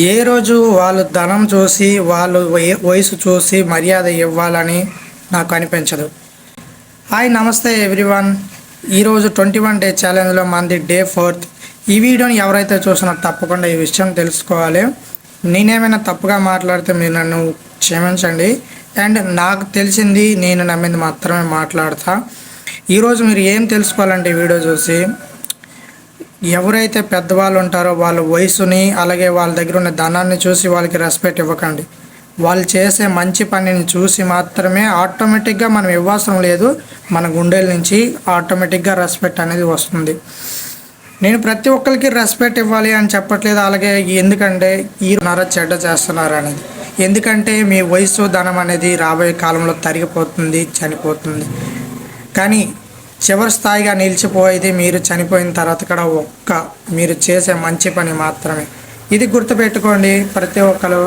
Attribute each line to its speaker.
Speaker 1: ఏ రోజు వాళ్ళు ధనం చూసి వాళ్ళు వయసు చూసి మర్యాద ఇవ్వాలని నాకు అనిపించదు. హాయ్ నమస్తే ఎవ్రీవన్. ఈరోజు 21 డే ఛాలెంజ్లో మంది డే 4th. ఈ వీడియోని ఎవరైతే చూసినా తప్పకుండా ఈ విషయం తెలుసుకోవాలి. నేనేమైనా తప్పుగా మాట్లాడితే మీరు నన్ను క్షమించండి. అండ్ నాకు తెలిసింది నేను నమ్మింది మాత్రమే మాట్లాడతా. ఈరోజు మీరు ఏం తెలుసుకోవాలంటే ఈ వీడియో చూసి, ఎవరైతే పెద్దవాళ్ళు ఉంటారో వాళ్ళ వయసుని అలాగే వాళ్ళ దగ్గర ఉన్న ధనాన్ని చూసి వాళ్ళకి రెస్పెక్ట్ ఇవ్వకండి. వాళ్ళు చేసే మంచి పనిని చూసి మాత్రమే ఆటోమేటిక్గా మనం ఇవ్వాల్సిన లేదు, మన గుండెల నుంచి ఆటోమేటిక్గా రెస్పెక్ట్ అనేది వస్తుంది. నేను ప్రతి ఒక్కరికి రెస్పెక్ట్ ఇవ్వాలి అని చెప్పట్లేదు. అలాగే ఎందుకంటే ఈ చెడ్డ చేస్తున్నారు అనేది, ఎందుకంటే మీ వయసు ధనం అనేది రాబోయే కాలంలో తరిగిపోతుంది, చనిపోతుంది. కానీ చివరి స్థాయిగా నిలిచిపోయేది మీరు చనిపోయిన తర్వాత కూడా మీరు చేసే మంచి పని మాత్రమే. ఇది గుర్తుపెట్టుకోండి ప్రతి ఒక్కరు.